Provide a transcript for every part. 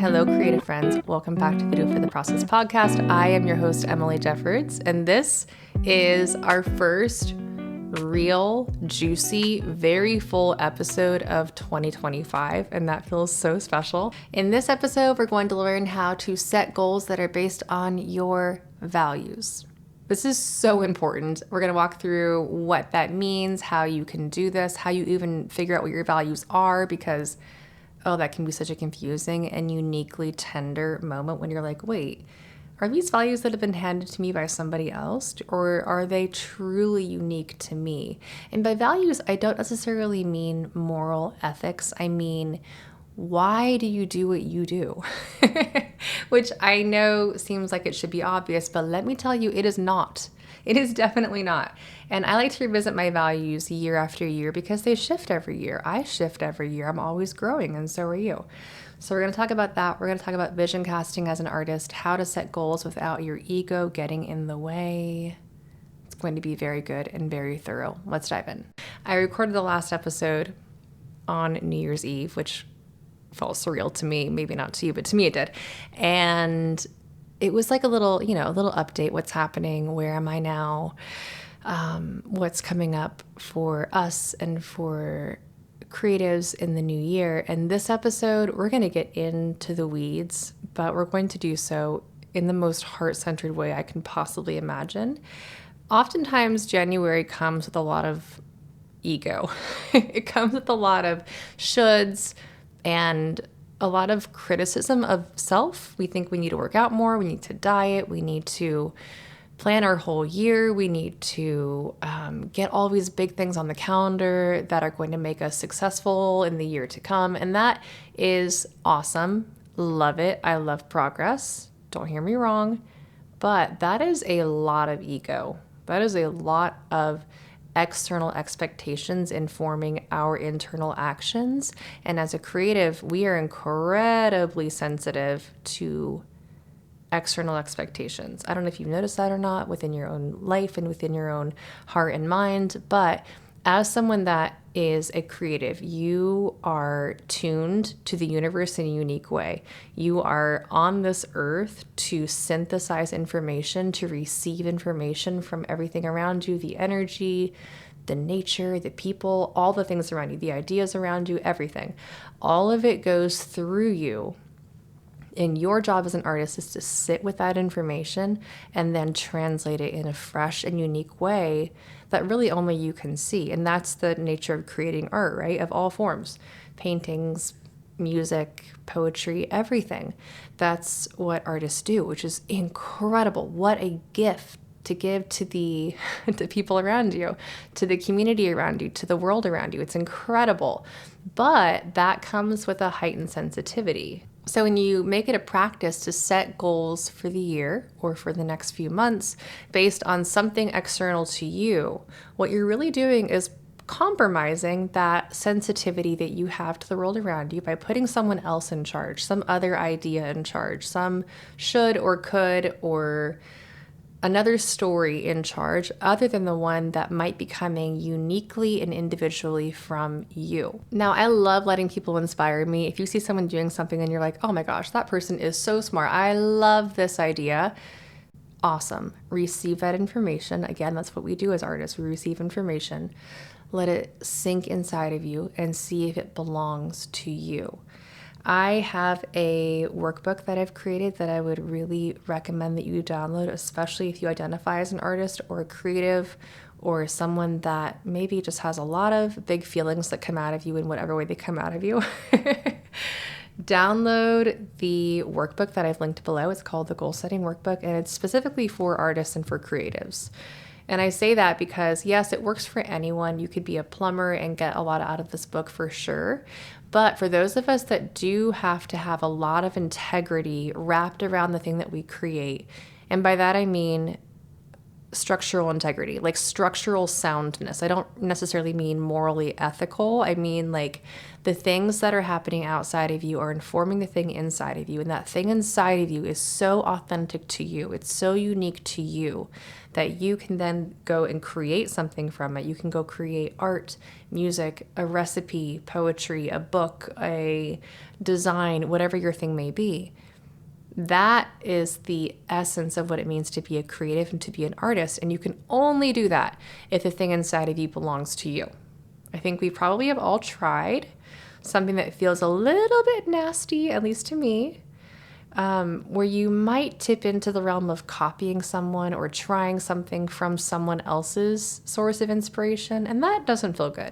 Hello, creative friends. Welcome back to the Do It For The Process podcast. I am your host, Emily Jeffords, and this is our first real, juicy, very full episode of 2025, and that feels so special. In this episode, we're going to learn how to set goals that are based on your values. This is so important. We're going to walk through what that means, how you can do this, how you even figure out what your values are, because that can be such a confusing and uniquely tender moment when you're like, wait, are these values that have been handed to me by somebody else, or are they truly unique to me? And by values, I don't necessarily mean moral ethics. I mean, why do you do what you do? Which I know seems like it should be obvious, but let me tell you, it is not. It is definitely not. And I like to revisit my values year after year because they shift every year. I shift every year. I'm always growing, and so are you. So we're going to talk about that. We're going to talk about vision casting as an artist, how to set goals without your ego getting in the way. It's going to be very good and very thorough. Let's dive in. I recorded the last episode on New Year's Eve, which felt surreal to me, maybe not to you, but to me it did. And it was like a little update. What's happening? Where am I now? What's coming up for us and for creatives in the new year. And this episode, we're going to get into the weeds, but we're going to do so in the most heart-centered way I can possibly imagine. Oftentimes, January comes with a lot of ego. It comes with a lot of shoulds and a lot of criticism of self. We think we need to work out more. We need to diet. We need to plan our whole year. We need to get all these big things on the calendar that are going to make us successful in the year to come. And that is awesome. Love it. I love progress. Don't hear me wrong. But that is a lot of ego. That is a lot of external expectations informing our internal actions. And as a creative, we are incredibly sensitive to external expectations. I don't know if you've noticed that or not within your own life and within your own heart and mind, but as someone that is a creative, you are tuned to the universe in a unique way. You are on this earth to synthesize information, to receive information from everything around you, the energy, the nature, the people, all the things around you, the ideas around you, everything. All of it goes through you. And your job as an artist is to sit with that information and then translate it in a fresh and unique way that really only you can see. And that's the nature of creating art, right? Of all forms, paintings, music, poetry, everything. That's what artists do, which is incredible. What a gift to give to the people around you, to the community around you, to the world around you. It's incredible. But that comes with a heightened sensitivity. So when you make it a practice to set goals for the year or for the next few months based on something external to you, what you're really doing is compromising that sensitivity that you have to the world around you by putting someone else in charge, some other idea in charge, some should or could or another story in charge other than the one that might be coming uniquely and individually from you. Now, I love letting people inspire me. If you see someone doing something and you're like, oh my gosh, that person is so smart. I love this idea. Awesome. Receive that information. Again, that's what we do as artists. We receive information. Let it sink inside of you and see if it belongs to you. I have a workbook that I've created that I would really recommend that you download, especially if you identify as an artist or a creative or someone that maybe just has a lot of big feelings that come out of you in whatever way they come out of you. Download the workbook that I've linked below. It's called the Goal Setting Workbook, and it's specifically for artists and for creatives. And I say that because, yes, it works for anyone. You could be a plumber and get a lot out of this book for sure. But for those of us that do have to have a lot of integrity wrapped around the thing that we create, and by that I mean structural integrity, like structural soundness. I don't necessarily mean morally ethical. I mean like the things that are happening outside of you are informing the thing inside of you. And that thing inside of you is so authentic to you. It's so unique to you that you can then go and create something from it. You can go create art, music, a recipe, poetry, a book, a design, whatever your thing may be. That is the essence of what it means to be a creative and to be an artist. And you can only do that if the thing inside of you belongs to you. I think we probably have all tried something that feels a little bit nasty, at least to me, where you might tip into the realm of copying someone or trying something from someone else's source of inspiration. And that doesn't feel good.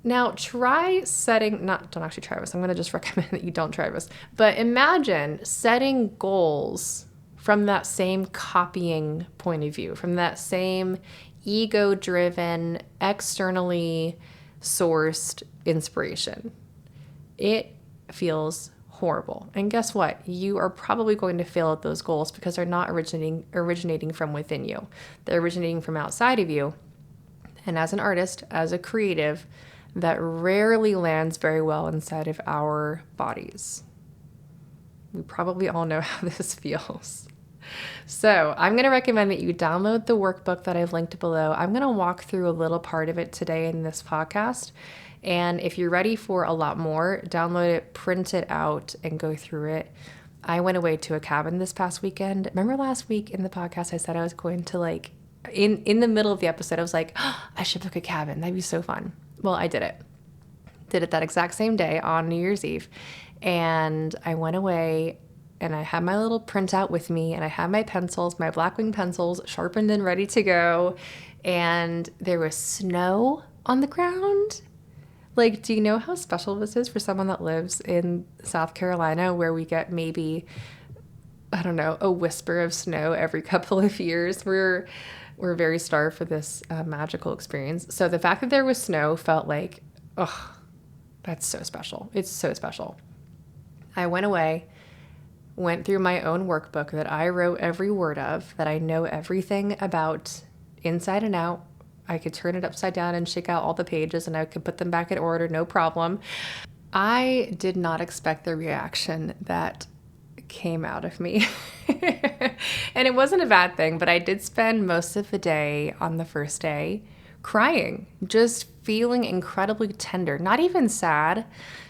Now try setting, don't actually try this. I'm going to just recommend that you don't try this, but imagine setting goals from that same copying point of view, from that same ego-driven, externally sourced inspiration. It feels horrible. And guess what? You are probably going to fail at those goals because they're not originating from within you. They're originating from outside of you. And as an artist, as a creative, that rarely lands very well inside of our bodies. We probably all know how this feels. So I'm going to recommend that you download the workbook that I've linked below. I'm going to walk through a little part of it today in this podcast. And if you're ready for a lot more, download it, print it out, and go through it. I went away to a cabin this past weekend. Remember last week in the podcast, I said I was going to in the middle of the episode, I was like, oh, I should book a cabin. That'd be so fun. Well, I did it. Did it that exact same day on New Year's Eve. And I went away and I had my little printout with me and I had my pencils, my Blackwing pencils sharpened and ready to go. And there was snow on the ground. Like, do you know how special this is for someone that lives in South Carolina where we get maybe, I don't know, a whisper of snow every couple of years? We're very starved for this magical experience. So the fact that there was snow felt like, oh, that's so special. It's so special. I went away, went through my own workbook that I wrote every word of, that I know everything about inside and out. I could turn it upside down and shake out all the pages and I could put them back in order, no problem. I did not expect the reaction that came out of me. And it wasn't a bad thing, but I did spend most of the day on the first day crying, just feeling incredibly tender, not even sad,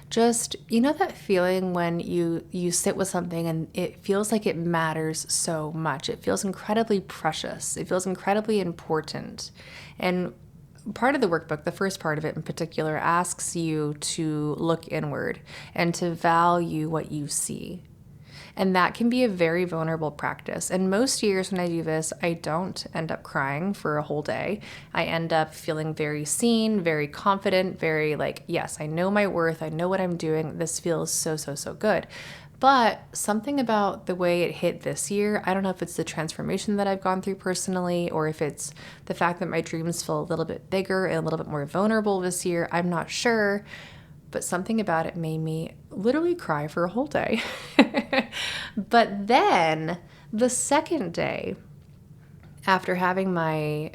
just, you know, that feeling when you sit with something and it feels like it matters so much. It feels incredibly precious. It feels incredibly important. And part of the workbook, the first part of it in particular, asks you to look inward and to value what you see. And that can be a very vulnerable practice. And most years when I do this, I don't end up crying for a whole day. I end up feeling very seen, very confident, very like, yes, I know my worth. I know what I'm doing. This feels so, so, so good. But something about the way it hit this year, I don't know if it's the transformation that I've gone through personally, or if it's the fact that my dreams feel a little bit bigger and a little bit more vulnerable this year. I'm not sure. But something about it made me literally cry for a whole day. But then the second day, after having my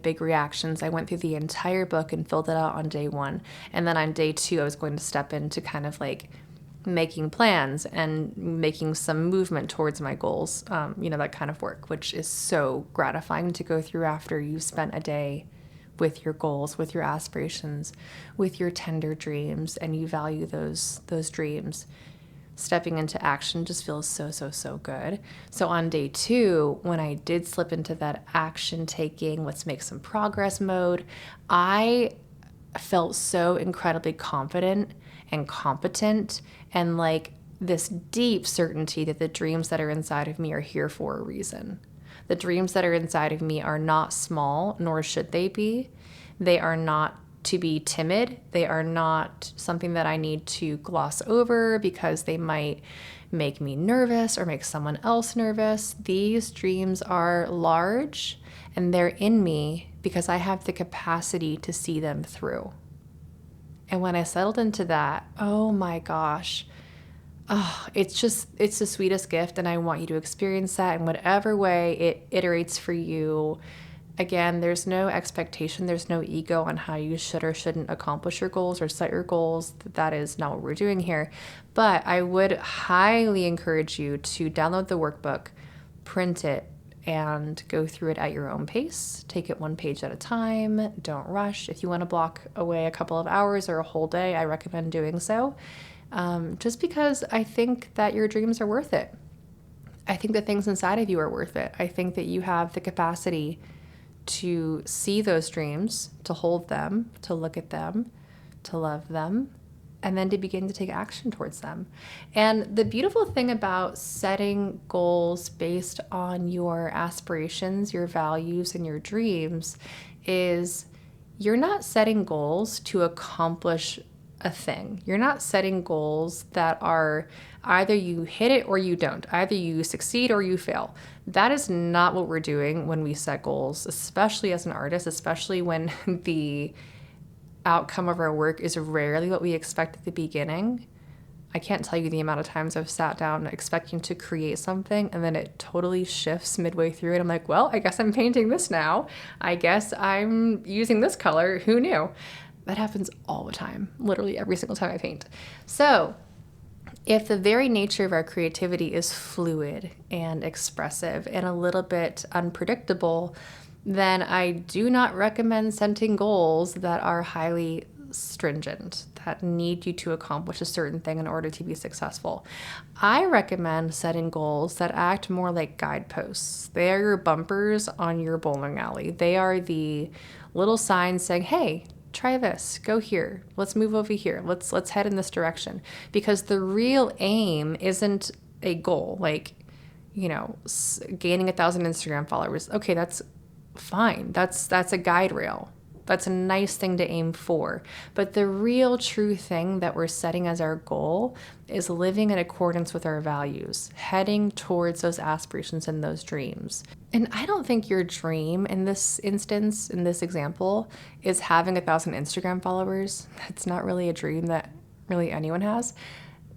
big reactions, I went through the entire book and filled it out on day one. And then on day two, I was going to step into kind of like making plans and making some movement towards my goals, that kind of work, which is so gratifying to go through after you've spent a day with your goals, with your aspirations, with your tender dreams, and you value those dreams. Stepping into action just feels so, so, so good. So on day two, when I did slip into that action taking, let's make some progress mode, I felt so incredibly confident and competent and like this deep certainty that the dreams that are inside of me are here for a reason. The dreams that are inside of me are not small, nor should they be. They are not to be timid. They are not something that I need to gloss over because they might make me nervous or make someone else nervous. These dreams are large and they're in me because I have the capacity to see them through. And when I settled into that, oh my gosh, Oh, it's the sweetest gift. And I want you to experience that in whatever way it iterates for you. Again, there's no expectation, there's no ego on how you should or shouldn't accomplish your goals or set your goals. That is not what we're doing here. But I would highly encourage you to download the workbook, print it, and go through it at your own pace. Take it one page at a time. Don't rush. If you want to block away a couple of hours or a whole day, I recommend doing so. Just because I think that your dreams are worth it. I think the things inside of you are worth it. I think that you have the capacity to see those dreams, to hold them, to look at them, to love them, and then to begin to take action towards them. And the beautiful thing about setting goals based on your aspirations, your values, and your dreams is you're not setting goals to accomplish a thing. You're not setting goals that are either you hit it or you don't. Either you succeed or you fail. That is not what we're doing when we set goals, especially as an artist, especially when the outcome of our work is rarely what we expect at the beginning. I can't tell you the amount of times I've sat down expecting to create something and then it totally shifts midway through it. I'm like, well, I guess I'm painting this now. I guess I'm using this color. Who knew? That happens all the time, literally every single time I paint. So if the very nature of our creativity is fluid and expressive and a little bit unpredictable, then I do not recommend setting goals that are highly stringent, that need you to accomplish a certain thing in order to be successful. I recommend setting goals that act more like guideposts. They are your bumpers on your bowling alley. They are the little signs saying, hey, try this, go here, let's move over here, let's head in this direction. Because the real aim isn't a goal, like, gaining 1,000 Instagram followers. Okay, that's fine. That's a guide rail. That's a nice thing to aim for. But the real true thing that we're setting as our goal is living in accordance with our values, heading towards those aspirations and those dreams. And I don't think your dream in this instance, in this example, is having 1,000 Instagram followers. That's not really a dream that really anyone has.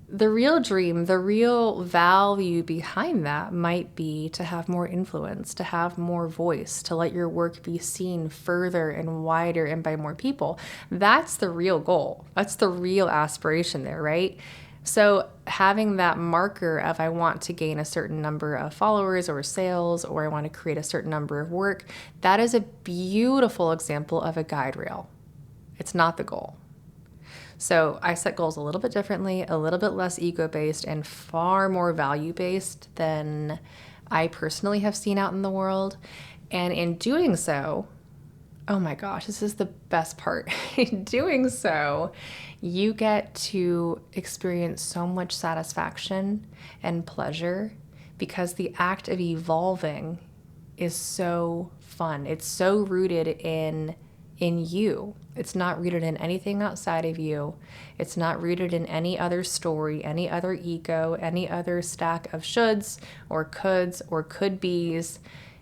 The real dream, the real value behind that might be to have more influence, to have more voice, to let your work be seen further and wider and by more people. That's the real goal. That's the real aspiration there, right? So having that marker of I want to gain a certain number of followers or sales, or I want to create a certain number of work, that is a beautiful example of a guide rail. It's not the goal. So I set goals a little bit differently, a little bit less ego-based and far more value-based than I personally have seen out in the world. And in doing so, oh my gosh, this is the best part. In doing so, you get to experience so much satisfaction and pleasure because the act of evolving is so fun. It's so rooted in you. It's not rooted in anything outside of you. It's not rooted in any other story, any other ego, any other stack of shoulds or coulds or could be's.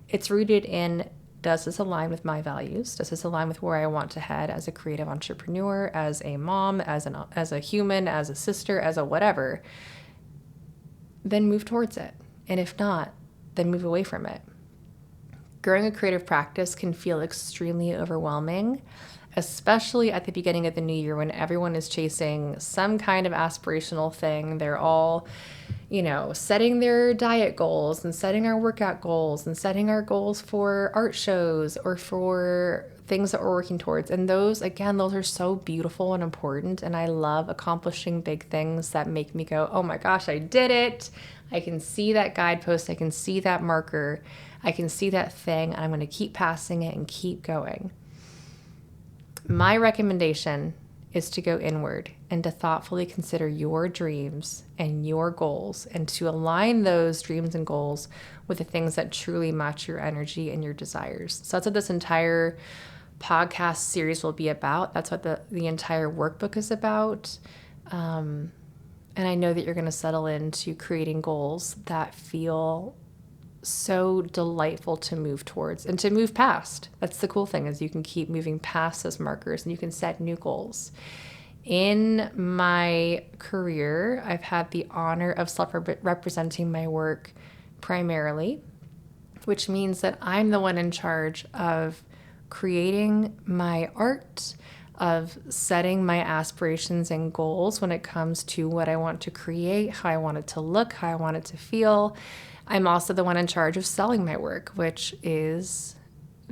It's rooted in, does this align with my values? Does this align with where I want to head as a creative entrepreneur, as a mom, as a human, as a sister, as a whatever? Then move towards it. And if not, then move away from it. Growing a creative practice can feel extremely overwhelming, especially at the beginning of the new year when everyone is chasing some kind of aspirational thing. They're all, setting their diet goals and setting our workout goals and setting our goals for art shows or for things that we're working towards. And those are so beautiful and important. And I love accomplishing big things that make me go, oh my gosh, I did it. I can see that guidepost. I can see that marker. I can see that thing. And I'm going to keep passing it and keep going. My recommendation is to go inward and to thoughtfully consider your dreams and your goals and to align those dreams and goals with the things that truly match your energy and your desires. So that's what this entire podcast series will be about. That's what the entire workbook is about. And I know that you're going to settle into creating goals that feel so delightful to move towards and to move past. That's the cool thing, is you can keep moving past those markers and you can set new goals. In my career, I've had the honor of self-representing my work primarily, which means that I'm the one in charge of creating my art, of setting my aspirations and goals when it comes to what I want to create, how I want it to look, how I want it to feel. I'm also the one in charge of selling my work, which is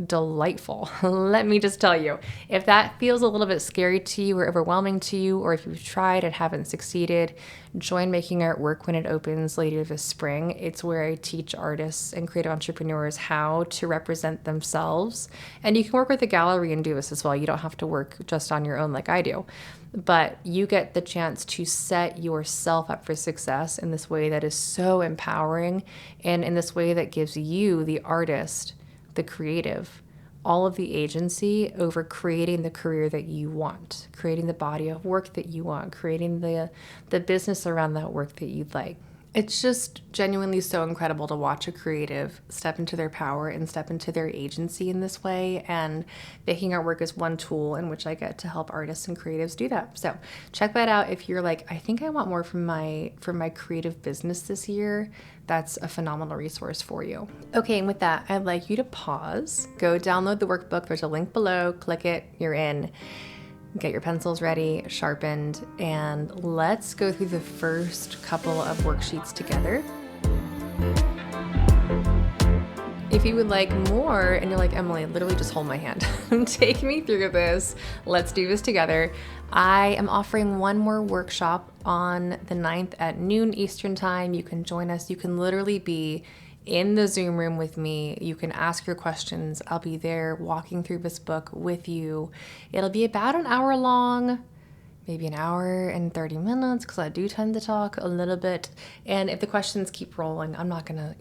delightful. Let me just tell you, if that feels a little bit scary to you or overwhelming to you, or if you've tried and haven't succeeded, join Making Art Work when it opens later this spring. It's where I teach artists and creative entrepreneurs how to represent themselves. And you can work with a gallery and do this as well. You don't have to work just on your own like I do. But you get the chance to set yourself up for success in this way that is so empowering, and in this way that gives you, the artist, the creative, all of the agency over creating the career that you want, creating the body of work that you want, creating the business around that work that you'd like. It's just genuinely so incredible to watch a creative step into their power and step into their agency in this way. And Making Art Work is one tool in which I get to help artists and creatives do that. So check that out if you're like, I think I want more from my creative business this year. That's a phenomenal resource for you. Okay, and with that, I'd like you to pause, go download the workbook. There's a link below, click it, you're in. Get your pencils ready, sharpened, and let's go through the first couple of worksheets together. If you would like more and you're like, Emily, literally just hold my hand. Take me through this. Let's do this together. I am offering one more workshop on the 9th at noon Eastern time. You can join us. You can literally be in the Zoom room with me. You can ask your questions. I'll be there walking through this book with you. It'll be about an hour long, maybe an hour and 30 minutes, because I do tend to talk a little bit. And if the questions keep rolling, I'm not gonna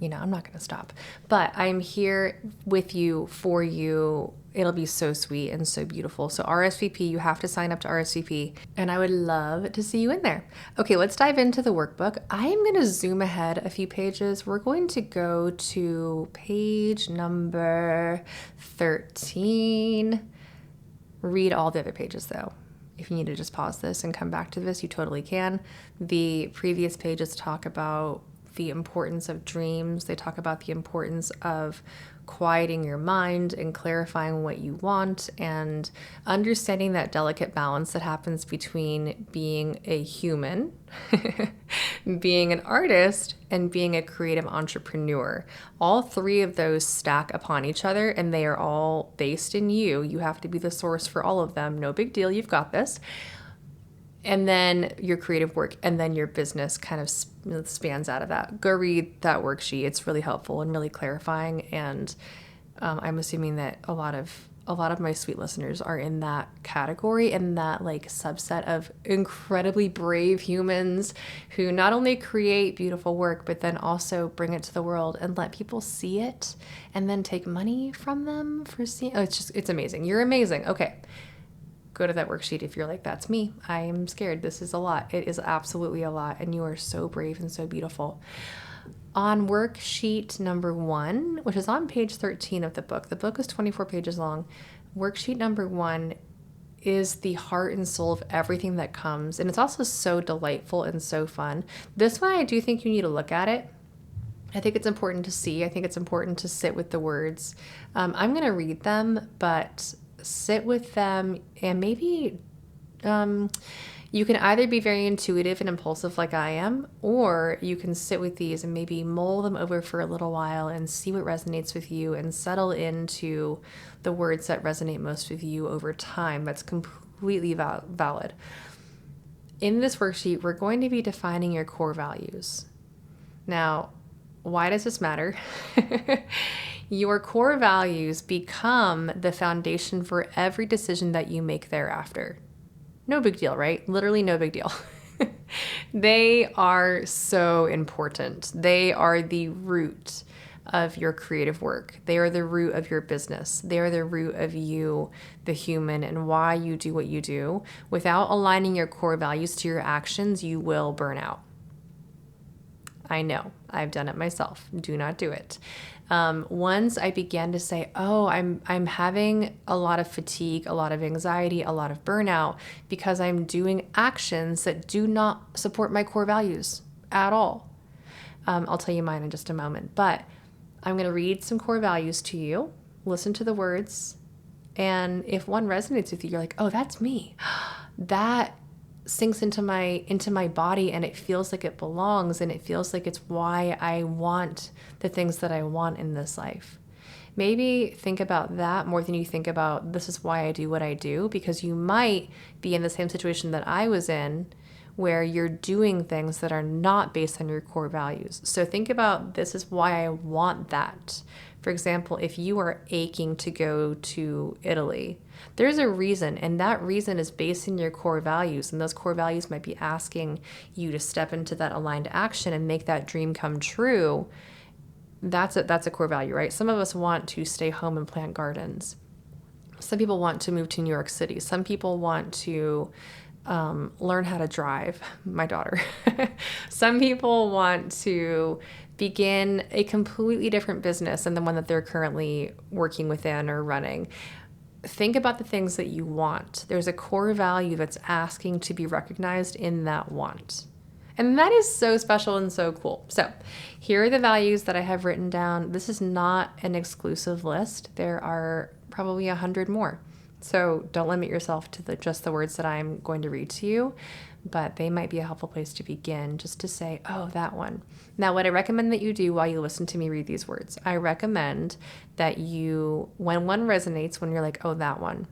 stop. But I'm here with you, for you. It'll be so sweet and so beautiful. So RSVP, you have to sign up to RSVP, and I would love to see you in there. Okay, let's dive into the workbook. I am going to zoom ahead a few pages. We're going to go to page number 13. Read all the other pages though. If you need to just pause this and come back to this, you totally can. The previous pages talk about the importance of dreams. They talk about the importance of quieting your mind and clarifying what you want, and understanding that delicate balance that happens between being a human, being an artist, and being a creative entrepreneur. All three of those stack upon each other, and they are all based in you. You have to be the source for all of them. No big deal. You've got this. And then your creative work, and then your business kind of spans out of that. Go read that worksheet. It's really helpful and really clarifying. And I'm assuming that a lot of my sweet listeners are in that category, and that like subset of incredibly brave humans who not only create beautiful work, but then also bring it to the world and let people see it, and then take money from them for seeing. Oh, it's amazing. You're amazing. Okay. Go to that worksheet if you're like, that's me. I am scared. This is a lot. It is absolutely a lot. And you are so brave and so beautiful. On worksheet number 1, which is on page 13 of the book is 24 pages long. Worksheet number 1 is the heart and soul of everything that comes. And it's also so delightful and so fun. This one, I do think you need to look at it. I think it's important to see. I think it's important to sit with the words. I'm going to read them, but sit with them, and maybe you can either be very intuitive and impulsive like I am, or you can sit with these and maybe mull them over for a little while and see what resonates with you, and settle into the words that resonate most with you over time. That's completely valid. In this worksheet, we're going to be defining your core values. Now, why does this matter? Your core values become the foundation for every decision that you make thereafter. No big deal, right? Literally no big deal. They are so important. They are the root of your creative work. They are the root of your business. They are the root of you, the human, and why you do what you do. Without aligning your core values to your actions, you will burn out. I know. I've done it myself. Do not do it. Once I began to say, oh, I'm having a lot of fatigue, a lot of anxiety, a lot of burnout because I'm doing actions that do not support my core values at all. I'll tell you mine in just a moment, but I'm going to read some core values to you, listen to the words, and if one resonates with you, you're like, oh, that's me. That sinks into my body, and it feels like it belongs, and it feels like it's why I want the things that I want in this life. Maybe think about that more than you think about this is why I do what I do, because you might be in the same situation that I was in where you're doing things that are not based on your core values. So think about this is why I want that. For example, if you are aching to go to Italy, there's a reason, and that reason is based in your core values. And those core values might be asking you to step into that aligned action and make that dream come true. That's a core value, right? Some of us want to stay home and plant gardens. Some people want to move to New York City. Some people want to learn how to drive, my daughter. Some people want to begin a completely different business than the one that they're currently working within or running. Think about the things that you want. There's a core value that's asking to be recognized in that want. And that is so special and so cool. So here are the values that I have written down. This is not an exclusive list. There are probably 100 more. So don't limit yourself to just the words that I'm going to read to you, but they might be a helpful place to begin, just to say, oh, that one. Now, what I recommend that you do while you listen to me read these words, I recommend that you, when one resonates, when you're like, oh, that one,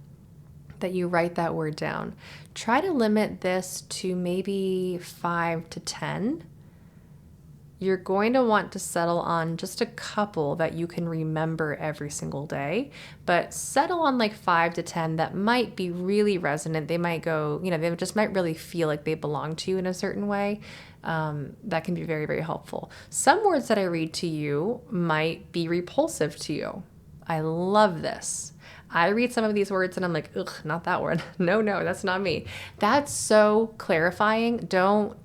that you write that word down. Try to limit this to maybe 5 to 10. You're going to want to settle on just a couple that you can remember every single day, but settle on like 5 to 10 that might be really resonant. They might go, they just might really feel like they belong to you in a certain way. That can be very, very helpful. Some words that I read to you might be repulsive to you. I love this. I read some of these words and I'm like, ugh, not that one. No, that's not me. That's so clarifying. Don't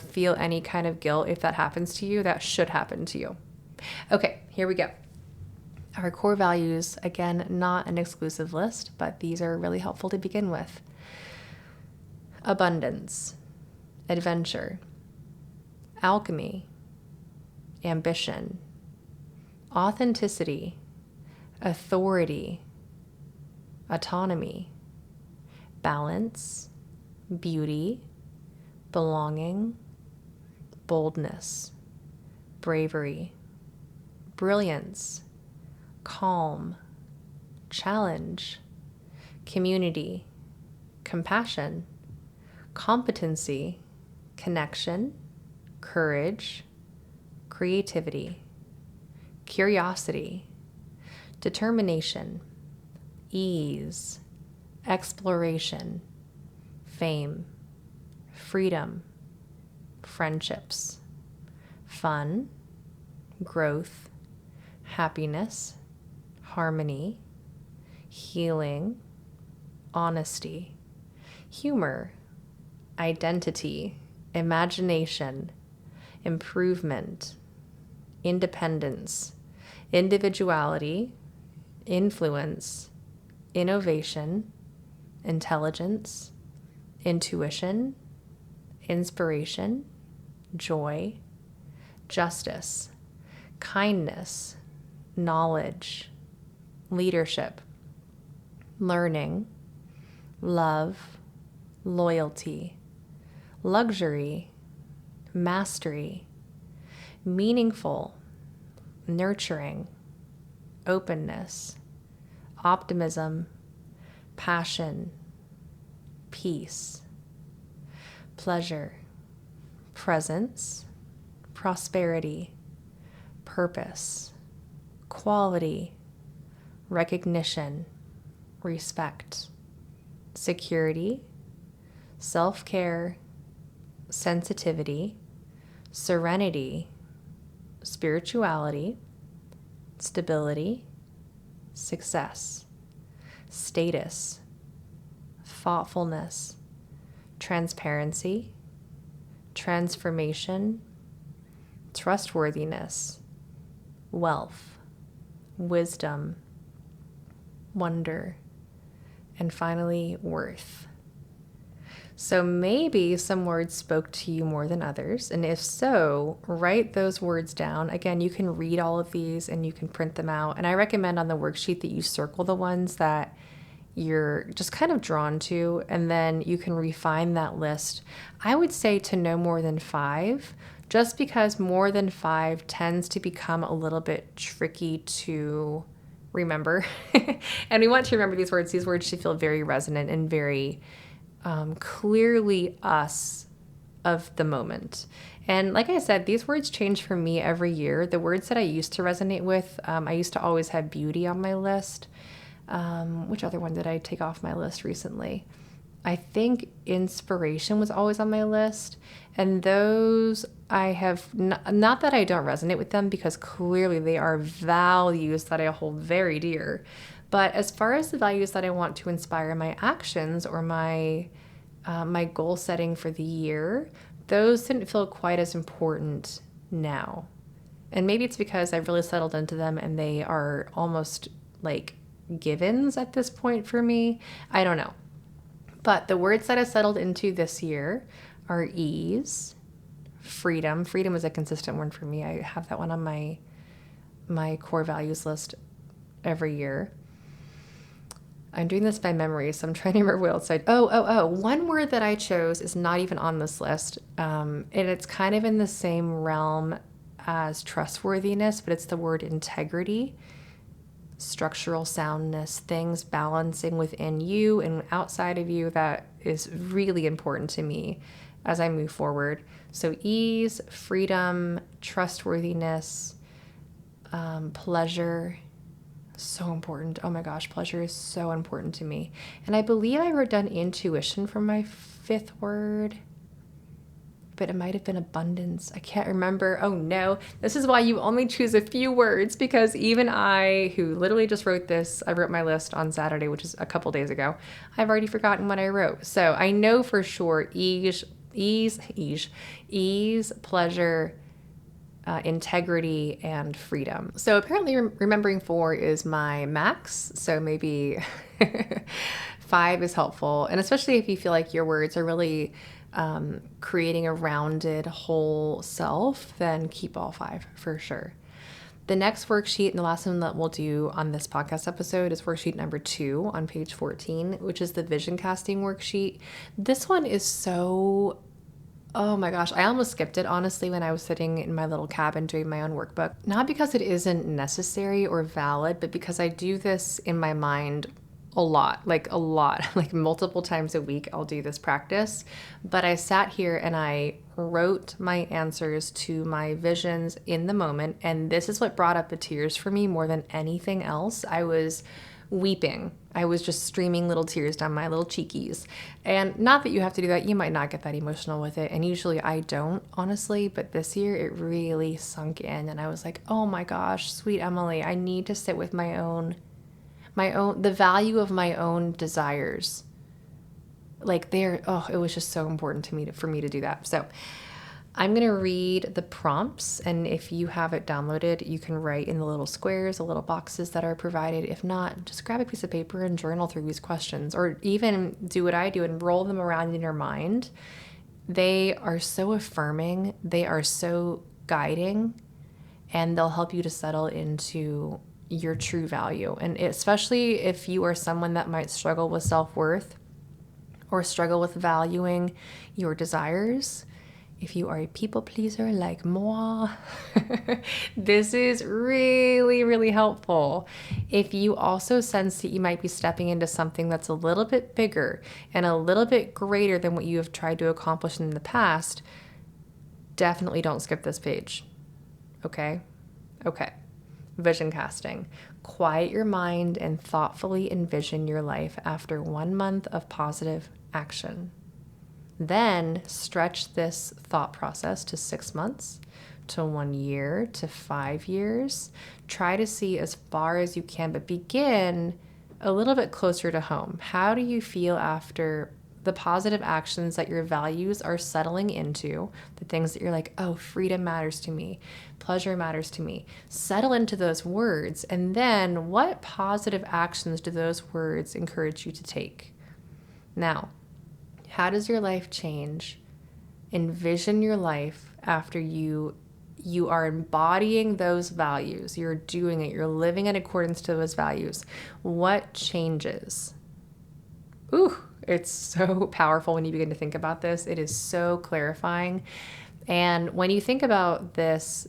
feel any kind of guilt if that happens to you. That should happen to you. Okay, here we go. Our core values, again, not an exclusive list, but these are really helpful to begin with. Abundance, adventure, alchemy, ambition, authenticity, authority, autonomy, balance, beauty, belonging, boldness, bravery, brilliance, calm, challenge, community, compassion, competency, connection, courage, creativity, curiosity, determination, ease, exploration, fame, freedom, friendships, fun, growth, happiness, harmony, healing, honesty, humor, identity, imagination, improvement, independence, individuality, influence, innovation, intelligence, intuition, inspiration, joy, justice, kindness, knowledge, leadership, learning, love, loyalty, luxury, mastery, meaningful, nurturing, openness, optimism, passion, peace, pleasure, presence, prosperity, purpose, quality, recognition, respect, security, self-care, sensitivity, serenity, spirituality, stability, success, status, thoughtfulness, transparency, transformation, trustworthiness, wealth, wisdom, wonder, and finally, worth. So maybe some words spoke to you more than others. And if so, write those words down. Again, you can read all of these and you can print them out. And I recommend on the worksheet that you circle the ones that you're just kind of drawn to, and then you can refine that list. I would say to no more than 5, just because more than 5 tends to become a little bit tricky to remember. And we want to remember these words. These words should feel very resonant and very clearly us of the moment. And like I said, these words change for me every year. The words that I used to resonate with, I used to always have beauty on my list. Which other one did I take off my list recently? I think inspiration was always on my list. And those I have, not that I don't resonate with them, because clearly they are values that I hold very dear. But as far as the values that I want to inspire my actions or my goal setting for the year, those didn't feel quite as important now. And maybe it's because I've really settled into them and they are almost like givens at this point for me. I don't know. But the words that I settled into this year are ease, freedom. Freedom is a consistent one for me. I have that one on my core values list every year. I'm doing this by memory, so I'm trying to remember what else one word that I chose is not even on this list. And it's kind of in the same realm as trustworthiness, but it's the word integrity, structural soundness, things balancing within you and outside of you. That is really important to me as I move forward. So ease, freedom, trustworthiness, pleasure. So important. Oh my gosh, pleasure is so important to me. And I believe I wrote down intuition for my 5th word, but it might have been abundance. I can't remember. Oh no, this is why you only choose a few words, because even I, who literally just wrote this, I wrote my list on Saturday, which is a couple days ago, I've already forgotten what I wrote. So I know for sure ease, pleasure, integrity, and freedom. So apparently remembering 4 is my max. So maybe 5 is helpful. And especially if you feel like your words are really creating a rounded whole self, then keep all 5 for sure. The next worksheet and the last one that we'll do on this podcast episode is worksheet number 2 on page 14, which is the vision casting worksheet. This one is so, oh my gosh, I almost skipped it, honestly, when I was sitting in my little cabin doing my own workbook. Not because it isn't necessary or valid, but because I do this in my mind a lot, like multiple times a week. I'll do this practice. But I sat here and I wrote my answers to my visions in the moment. And this is what brought up the tears for me more than anything else. I was weeping. I was just streaming little tears down my little cheekies. And not that you have to do that. You might not get that emotional with it. And usually I don't, honestly. But this year it really sunk in. And I was like, oh my gosh, sweet Emily, I need to sit with the value of my own desires. Like it was just so important to me for me to do that. So I'm going to read the prompts, and if you have it downloaded, you can write in the little squares, the little boxes that are provided. If not, just grab a piece of paper and journal through these questions, or even do what I do and roll them around in your mind. They are so affirming. They are so guiding, and they'll help you to settle into your true value. And especially if you are someone that might struggle with self-worth or struggle with valuing your desires, if you are a people pleaser like moi, this is really, really helpful. If you also sense that you might be stepping into something that's a little bit bigger and a little bit greater than what you have tried to accomplish in the past, definitely don't skip this page. Okay? Vision casting. Quiet your mind and thoughtfully envision your life after 1 month of positive action. Then stretch this thought process to 6 months, to 1 year, to 5 years. Try to see as far as you can, but begin a little bit closer to home. How do you feel after the positive actions that your values are settling into, the things that you're like, oh, freedom matters to me, pleasure matters to me, settle into those words. And then what positive actions do those words encourage you to take? Now, how does your life change? Envision your life after you are embodying those values. You're doing it. You're living in accordance to those values. What changes? Ooh, it's so powerful when you begin to think about this. It is so clarifying. And when you think about this,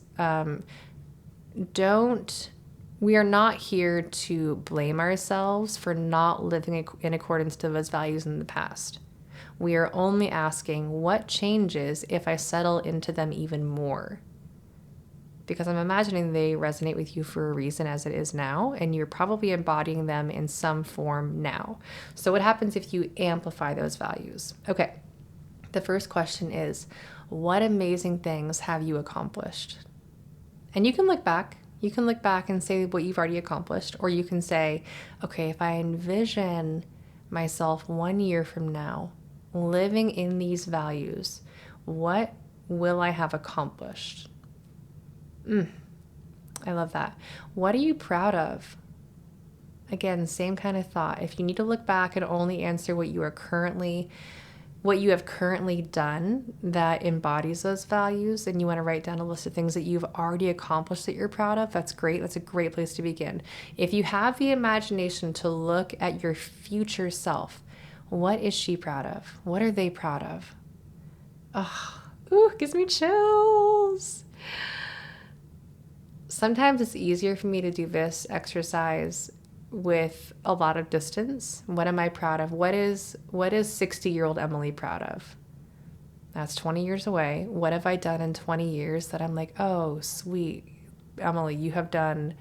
we are not here to blame ourselves for not living in accordance to those values in the past. We are only asking what changes if I settle into them even more. Because I'm imagining they resonate with you for a reason as it is now, and you're probably embodying them in some form now. So what happens if you amplify those values? Okay, the first question is, what amazing things have you accomplished? And you can look back. You can look back and say what you've already accomplished, or you can say, okay, if I envision myself 1 year from now living in these values, what will I have accomplished? I love that. What are you proud of? Again, same kind of thought. If you need to look back and only answer what you have currently done that embodies those values, and you want to write down a list of things that you've already accomplished that you're proud of, that's great. That's a great place to begin. If you have the imagination to look at your future self, what is she proud of? What are they proud of? Oh, ooh, gives me chills. Sometimes it's easier for me to do this exercise with a lot of distance. What am I proud of? What is 60-year-old Emily proud of? That's 20 years away. What have I done in 20 years that I'm like, oh, sweet, Emily, you have done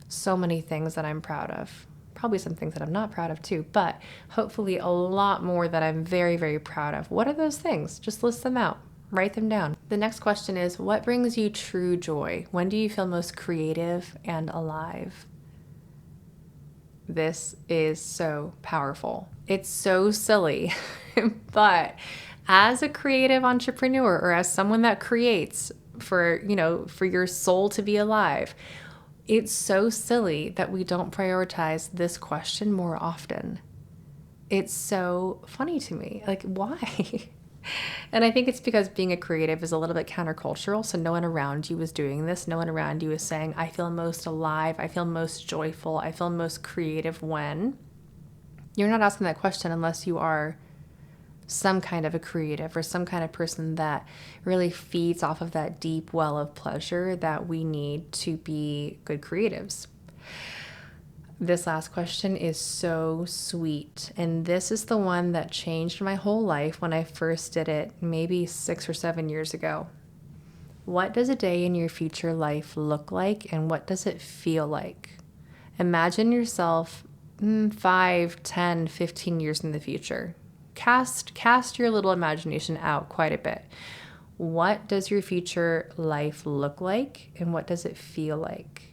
so many things that I'm proud of. Probably some things that I'm not proud of too, but hopefully a lot more that I'm very, very proud of. What are those things? Just list them out. Write them down. The next question is, what brings you true joy? When do you feel most creative and alive? This is so powerful. It's so silly, but as a creative entrepreneur or as someone that creates for your soul to be alive, it's so silly that we don't prioritize this question more often. It's so funny to me. Like, why? And I think it's because being a creative is a little bit countercultural. So no one around you is doing this. No one around you is saying, I feel most alive. I feel most joyful. I feel most creative when. You're not asking that question unless you are some kind of a creative or some kind of person that really feeds off of that deep well of pleasure that we need to be good creatives. This last question is so sweet. And this is the one that changed my whole life when I first did it, maybe 6 or 7 years ago. What does a day in your future life look like, and what does it feel like? Imagine yourself 5, 10, 15 years in the future. Cast your little imagination out quite a bit. What does your future life look like, and what does it feel like?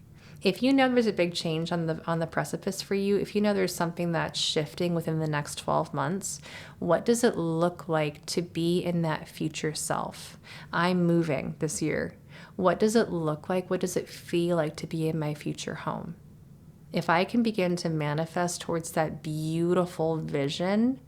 If you know there's a big change on the precipice for you, if you know there's something that's shifting within the next 12 months, what does it look like to be in that future self? I'm moving this year. What does it look like? What does it feel like to be in my future home? If I can begin to manifest towards that beautiful vision,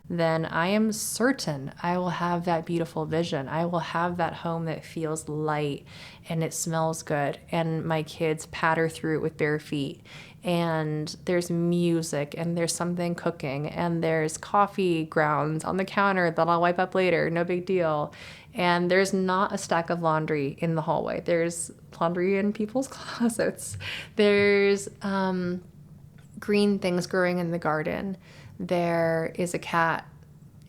then I am certain I will have that beautiful vision. I will have that home that feels light and it smells good, and my kids patter through it with bare feet, and there's music, and there's something cooking, and there's coffee grounds on the counter that I'll wipe up later, no big deal. And there's not a stack of laundry in the hallway. There's laundry in people's closets. There's green things growing in the garden. There is a cat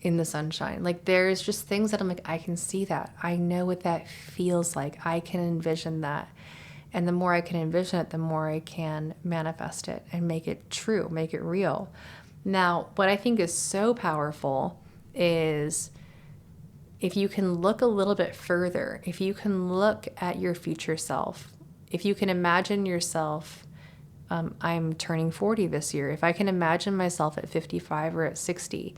in the sunshine. Like, there's just things that I'm like, I can see that. I know what that feels like. I can envision that. And the more I can envision it, the more I can manifest it and make it true, make it real. Now, what I think is so powerful is if you can look a little bit further, if you can look at your future self, if you can imagine yourself, I'm turning 40 this year. If I can imagine myself at 55 or at 60,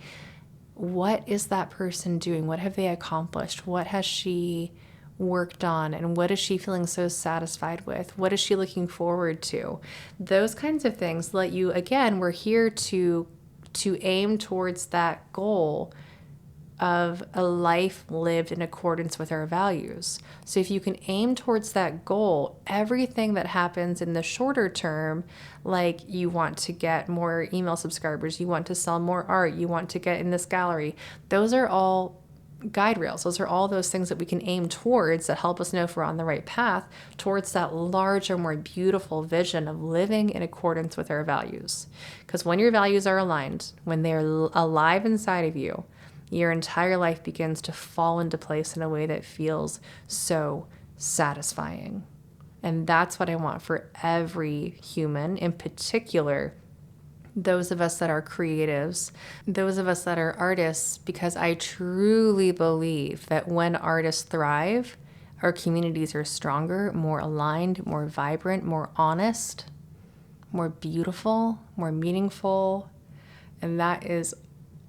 what is that person doing? What have they accomplished? What has she worked on? And what is she feeling so satisfied with? What is she looking forward to? Those kinds of things let you, again, we're here to aim towards that goal of a life lived in accordance with our values. So if you can aim towards that goal, everything that happens in the shorter term, like you want to get more email subscribers, you want to sell more art, you want to get in this gallery, those are all guide rails. Those are all those things that we can aim towards that help us know if we're on the right path towards that larger, more beautiful vision of living in accordance with our values. Because when your values are aligned, when they're alive inside of you, your entire life begins to fall into place in a way that feels so satisfying. And that's what I want for every human, in particular, those of us that are creatives, those of us that are artists, because I truly believe that when artists thrive, our communities are stronger, more aligned, more vibrant, more honest, more beautiful, more meaningful. And that is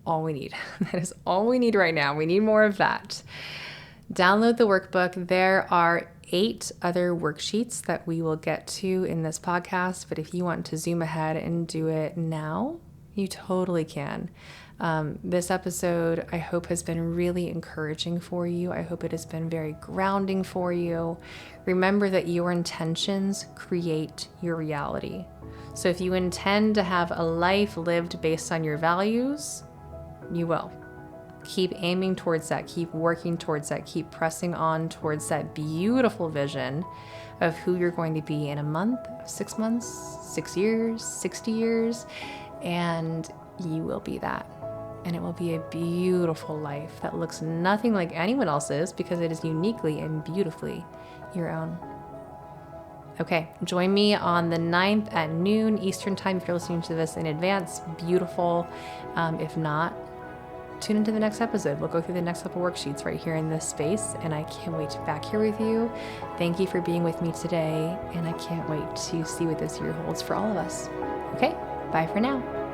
all we need. That is all we need right now. We need more of that. Download the workbook. There are 8 other worksheets that we will get to in this podcast, but if you want to zoom ahead and do it now, you totally can. This episode, I hope, has been really encouraging for you. I hope it has been very grounding for you. Remember that your intentions create your reality. So if you intend to have a life lived based on your values, you will. Keep aiming towards that. Keep working towards that. Keep pressing on towards that beautiful vision of who you're going to be in a month, 6 months, 6 years, 60 years, and you will be that. And it will be a beautiful life that looks nothing like anyone else's because it is uniquely and beautifully your own. Okay, join me on the 9th at noon Eastern Time if you're listening to this in advance. Beautiful. If not, tune into the next episode. We'll go through the next couple worksheets right here in this space, and I can't wait to be back here with you. Thank you for being with me today, and I can't wait to see what this year holds for all of us. Okay, bye for now.